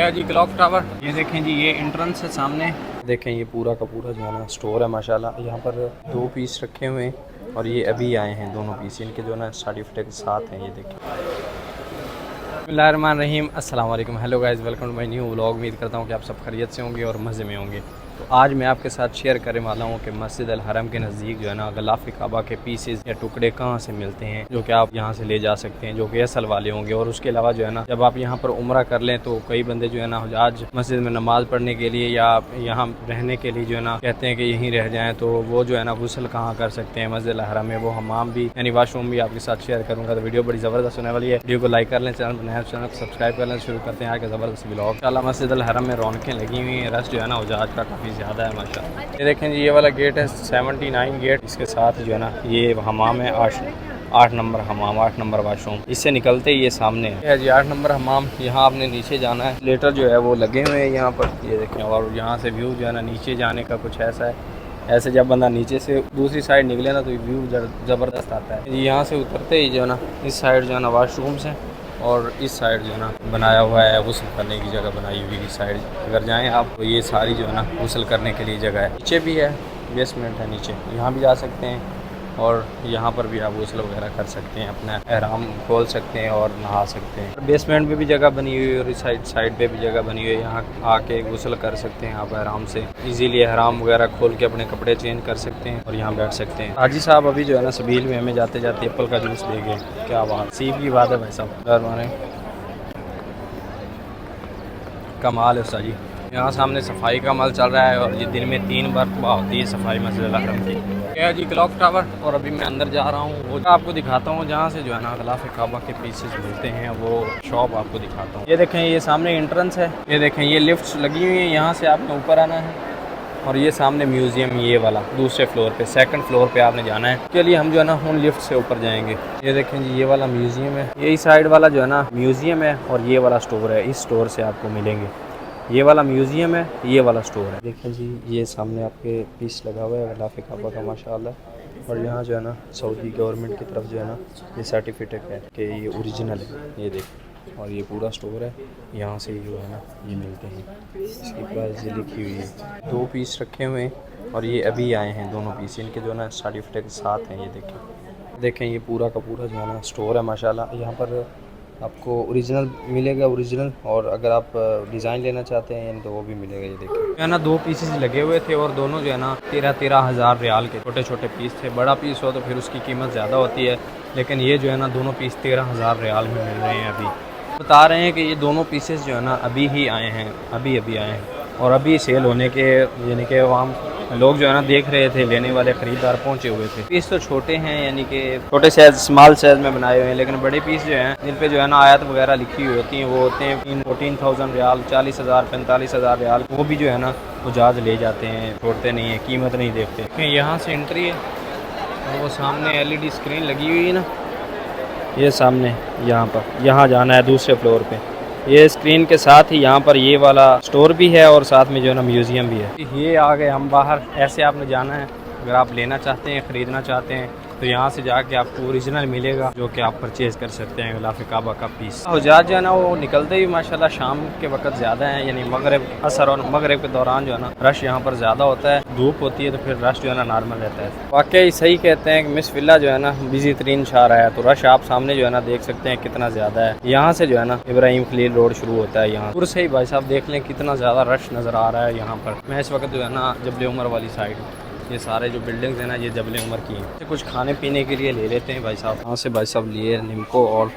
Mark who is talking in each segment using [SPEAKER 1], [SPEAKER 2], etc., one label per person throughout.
[SPEAKER 1] है जी clock tower. ये देखें जी, ये एंट्रेंस है सामने। देखें ये पूरा का पूरा जो है ना स्टोर है माशाल्लाह। यहाँ पर 2 पीस रखे हुए हैं और ये अभी आए हैं दोनों पीस। इनके जो है ना सर्टिफिकेट के साथ हैं। ये देखें। बिस्मिल्लाहिर्रहमानिर्रहीम, अस्सलाम वालेकुम, hello guys, welcome to my new vlog. उम्मीद करता हूँ कि आप सब खैरियत से होंगे और मज़े में होंगे। तो आज मैं आपके साथ शेयर करने वाला हूँ कि मस्जिद अल हरम के नज़दीक जो है ना ग़िलाफ़ काबा के पीसेस या टुकड़े कहाँ से मिलते हैं, जो कि आप यहाँ से ले जा सकते हैं, जो कि असल वाले होंगे। और उसके अलावा जो है ना जब आप यहाँ पर उम्रा कर लें तो कई बंदे जो है ना आज मस्जिद में नमाज़ पढ़ने के लिए या यहाँ रहने के लिए जो है ना कहते हैं कि यहीं रह जाएँ, तो वो जो है ना गुस्ल कहाँ कर सकते हैं मस्जिद अल हरम में, वो हमाम भी यानी वाशरूम भी आपके साथ शेयर करूँगा। तो वीडियो बड़ी ज़बरदस्त होने वाली है। वीडियो को लाइक कर लें, चैनल बनाए चैनल को सब्सक्राइब कर लें। शुरू करते हैं आज का ज़बरदस्त व्लॉग। इंशाल्लाह मस्जिद अल हरम में रौनकें लगी हुई हैं, रश जो है ना उजाज का काफ़ी ज़्यादा है माशाल्लाह। ये देखें जी, ये वाला गेट है 79 गेट। इसके साथ जो है ना ये हमाम है 8 नंबर हमाम, 8 नंबर वाशरूम। इससे निकलते ही ये सामने है जी 8 नंबर हमाम। यहाँ आपने नीचे जाना है, लेटर जो है वो लगे हुए हैं यहाँ पर, ये देखें। और यहाँ से व्यू जो है ना नीचे जाने का कुछ ऐसा है, ऐसे जब बंदा नीचे से दूसरी साइड निकले ना तो व्यू ज़बरदस्त आता है। यहाँ से उतरते ही जो है ना इस साइड जो है ना वाशरूम्स हैं और इस साइड जो है ना बनाया हुआ है गुस्ल करने की जगह बनाई हुई। इस साइड अगर जाएं आप तो ये सारी जो है ना गुस्ल करने के लिए जगह है। नीचे भी है, बेसमेंट है नीचे, यहाँ भी जा सकते हैं और यहाँ पर भी आप गुस्ल वगैरह कर सकते हैं, अपना एहराम खोल सकते हैं और नहा सकते हैं। बेसमेंट में भी जगह बनी हुई है और इस साइड पे भी जगह बनी हुई है। यहाँ आके गुस्ल कर सकते हैं आप आराम से, इजीली एहराम वगैरह खोल के अपने कपड़े चेंज कर सकते हैं और यहाँ बैठ सकते हैं। हाजी साहब अभी जो है ना सबील में हमें जाते जाते एप्पल का जूस दे गए। क्या बात, सीप की बात है भाई साहब, कमाल है उस्ताद जी। यहाँ सामने सफाई का अमल चल रहा है और ये दिन में 3 बार होती है सफाई मस्जिद अल हरम की। क्या जी क्लॉक टावर। और अभी मैं अंदर जा रहा हूँ, वो आपको दिखाता हूँ जहाँ से जो है ना ग़िलाफ़ काबा के पीसेस मिलते हैं, वो शॉप आपको दिखाता हूँ। ये देखें, ये सामने एंट्रेंस है। ये देखें, ये लिफ्ट लगी हुई है, यहाँ से आपने ऊपर आना है। और ये सामने म्यूज़ियम, ये वाला दूसरे फ्लोर पे, 2nd फ्लोर पे आपने जाना है। के लिए हम जो है ना उन लिफ्ट से ऊपर जाएंगे। ये देखें जी, ये वाला म्यूज़ियम है, यही साइड वाला जो है ना म्यूज़ियम है और ये वाला स्टोर है। इस स्टोर से आपको मिलेंगे, ये वाला म्यूज़ियम है, ये वाला स्टोर है। देखें जी, ये सामने आपके पीस लगा हुआ है ग़िलाफ़ काबा का माशाअल्लाह। और यहाँ जो है ना सऊदी गवर्नमेंट की तरफ जो है ना ये सर्टिफिकेट है कि ये ओरिजिनल है। ये देखें, और ये पूरा स्टोर है, यहाँ से जो है ना ये मिलते हैं। इसकी प्राइस लिखी हुई है। 2 पीस रखे हुए हैं और ये अभी आए हैं दोनों पीस। इनके जो है ना सर्टिफिकेट के साथ हैं। ये देखें ये पूरा का पूरा जो है ना स्टोर है माशाल्लाह। यहाँ पर आपको ओरिजिनल मिलेगा, ओरिजिनल, और अगर आप डिज़ाइन लेना चाहते हैं तो वो भी मिलेगा। ये देखिए जो है ना 2 पीसेस लगे हुए थे और दोनों जो है ना 13 हज़ार रियाल के छोटे छोटे पीस थे। बड़ा पीस हो तो फिर उसकी कीमत ज़्यादा होती है, लेकिन ये जो है ना दोनों पीस 13 हज़ार रियाल में मिल रहे हैं। अभी बता रहे हैं कि ये दोनों पीसेस जो है ना अभी ही आए हैं, अभी आए हैं और अभी सेल होने के, यानी कि वहाँ लोग जो है ना देख रहे थे, लेने वाले ख़रीदार पहुंचे हुए थे। पीस तो छोटे हैं, यानी कि छोटे साइज, स्मॉल साइज में बनाए हुए हैं, लेकिन बड़े पीस जो हैं जिन पे जो है ना आयत वगैरह लिखी हुई होती हैं वो होते हैं 14,000 रियाल, 40,000, 45,000 रियाल। वो भी जो है ना उजाज ले जाते हैं, छोड़ते नहीं है, कीमत नहीं देखते। यहाँ से एंट्री है और वो सामने LED स्क्रीन लगी हुई है ना, ये सामने यहाँ जाना है दूसरे फ्लोर पे। ये स्क्रीन के साथ ही यहाँ पर ये वाला स्टोर भी है और साथ में जो है ना म्यूज़ियम भी है। ये आ गए हम बाहर, ऐसे आपने जाना है। अगर आप लेना चाहते हैं, ख़रीदना चाहते हैं तो यहाँ से जाके आपको ओरिजिनल मिलेगा, जो कि आप परचेज़ कर सकते हैं ग़िलाफ़ काबा का पीस। हुज्जाज जो है ना वो निकलते ही माशाल्लाह शाम के वक्त ज़्यादा है, यानी मगरिब, असर और मगरिब के दौरान जो है ना रश यहाँ पर ज़्यादा होता है। धूप होती है तो फिर रश जो है ना नॉर्मल रहता है। वाकई सही कहते हैं कि मिस विला जो है ना बिजी तरीन शहर है, तो रश आप सामने जो है ना देख सकते हैं कितना ज़्यादा है। यहाँ से जो है ना इब्राहिम खलील रोड शुरू होता है। यहाँ दूर से ही भाई साहब देख लें कितना ज़्यादा रश नज़र आ रहा है यहाँ पर। मैं इस वक्त जो है ना जबल उमर वाली साइड, ये सारे जो बिल्डिंग्स हैं ना ये जबल उमर की हैं। कुछ खाने पीने के लिए ले लेते हैं भाई साहब। यहाँ से भाई साहब लिए निम्को और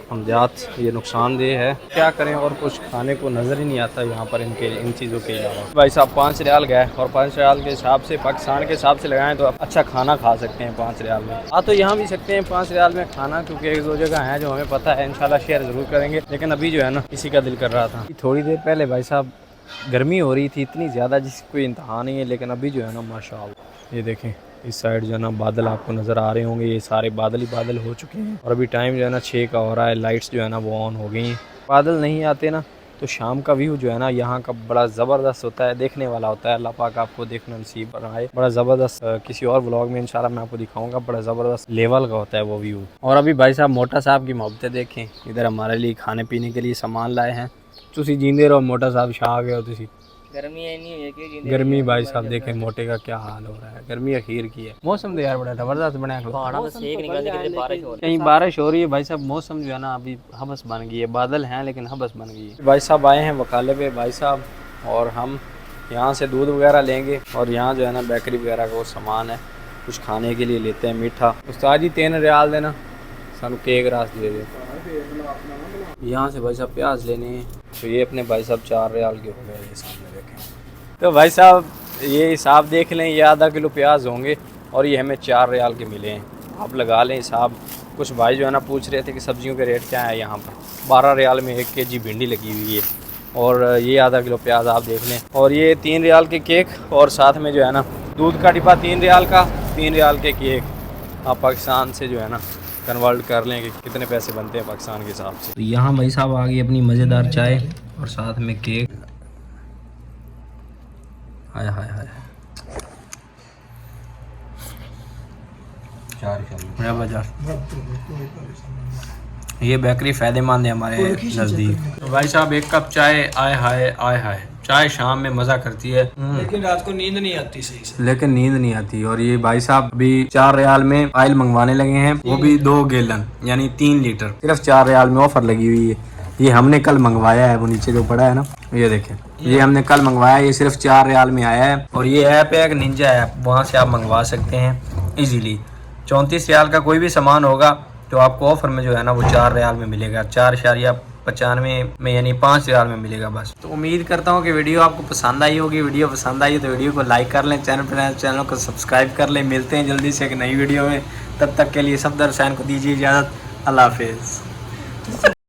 [SPEAKER 1] हमजात, ये नुकसानदेह है, क्या करें, और कुछ खाने को नज़र ही नहीं आता यहाँ पर इन चीज़ों के अलावा। भाई साहब 5 रियाल गए और 5 रियाल के हिसाब से, पाकिस्तान के हिसाब से लगाएं तो अच्छा खाना खा सकते हैं 5 रियाल में। तो यहाँ भी सकते हैं 5 रियाल में खाना, क्योंकि 1-2 जगह हैं जो हमें पता है, इंशाल्लाह शेयर ज़रूर करेंगे। लेकिन अभी जो है ना किसी का दिल कर रहा था। थोड़ी देर पहले भाई साहब गर्मी हो रही थी इतनी ज़्यादा जिसकी कोई इंतहा नहीं है, लेकिन अभी जो है ना माशाअल्लाह ये देखें इस साइड जो है ना बादल आपको नज़र आ रहे होंगे, ये सारे बादल ही बादल हो चुके हैं। और अभी टाइम जो है ना 6 का हो रहा है, लाइट्स जो है ना वो ऑन हो गई हैं। बादल नहीं आते ना तो शाम का व्यू जो है ना यहाँ का बड़ा ज़बरदस्त होता है, देखने वाला होता है। अल्लाह पाक आपको देखना नसीब बनाए। बड़ा ज़बरदस्त, किसी और व्लॉग में इंशाल्लाह मैं आपको दिखाऊंगा, बड़ा ज़बरदस्त लेवल का होता है वो व्यू। और अभी भाई साहब मोटा साहब की मोहब्बतें देखें, इधर हमारे लिए खाने पीने के लिए सामान लाए हैं तुसी जींदे रहो मोटा साहब छा गए हो तुसी।
[SPEAKER 2] गर्मी नहीं हुई है कि
[SPEAKER 1] गर्मी भाई साहब देखें मोटे का क्या हाल हो रहा है, गर्मी अखीर की है। मौसम तो यार बड़ा जबरदस्त बना है,
[SPEAKER 2] पहाड़ों में सेक निकल रही है, बारिश हो रही
[SPEAKER 1] कहीं बारिश हो रही है भाई साहब। मौसम जो है ना अभी हबस बन गई है, बादल हैं लेकिन हबस बन गई है। भाई साहब आए हैं वकाले पे भाई साहब, और हम यहाँ से दूध वगैरह लेंगे और यहाँ जो है ना बेकरी वगैरह का वो सामान है कुछ खाने के लिए लेते हैं मीठा। उस्ताद जी 3 रियाल देना सानू केक रास दे दे। यहाँ से भाई साहब प्याज लेने हैं तो ये अपने भाई साहब 4 रियाल के हो गए, ये सामने देखें। तो भाई साहब ये हिसाब देख लें, ये आधा किलो प्याज होंगे और ये हमें 4 रियाल के मिले हैं। आप लगा लें हिसाब। कुछ भाई जो है ना पूछ रहे थे कि सब्जियों के रेट क्या है यहाँ पर। 12 रियाल में 1 केजी भिंडी लगी हुई है और ये आधा किलो प्याज आप देख लें, और ये 3 रियाल के केक और साथ में जो है ना दूध का डिब्बा 3 रियाल का, 3 रियाल के केक। आप पाकिस्तान से जो है ना कन्वर्ट कर लें कि कितने पैसे बनते हैं पाकिस्तान के हिसाब से। तो यहाँ भाई साहब आ गई अपनी मज़ेदार चाय और साथ में केक। हाय हाय हाय ये बेकरी फ़ायदेमंद है हमारे नज़दीक। तो भाई साहब 1 कप चाय, आय हाय आय हाय। चाय शाम में मज़ा करती है
[SPEAKER 3] लेकिन रात को नींद नहीं आती सही से।
[SPEAKER 1] लेकिन नींद नहीं आती। और ये भाई साहब अभी 4 रियाल में ऑयल मंगवाने लगे हैं, वो भी 2 गैलन यानी 3 लीटर, सिर्फ 4 रियाल में ऑफर लगी हुई है। ये हमने कल मंगवाया है, वो नीचे जो पड़ा है ना ये देखें, ये हमने कल मंगवाया है, ये सिर्फ 4 रियाल में आया है। और ये ऐप है एक निंजा ऐप, वहाँ से आप मंगवा सकते हैं इजीली। 34 रियाल का कोई भी सामान होगा तो आपको ऑफर में जो है ना वो 4 रियाल में मिलेगा, 4.95 में यानी 5 रियाल में मिलेगा बस। तो उम्मीद करता हूँ कि वीडियो आपको पसंद आई होगी। वीडियो पसंद आई तो वीडियो को लाइक कर लें, चैनल को सब्सक्राइब कर लें। मिलते हैं जल्दी से एक नई वीडियो में, तब तक के लिए सफदर हुसैन को दीजिए इजाज़त। अल्लाह हाफिज़।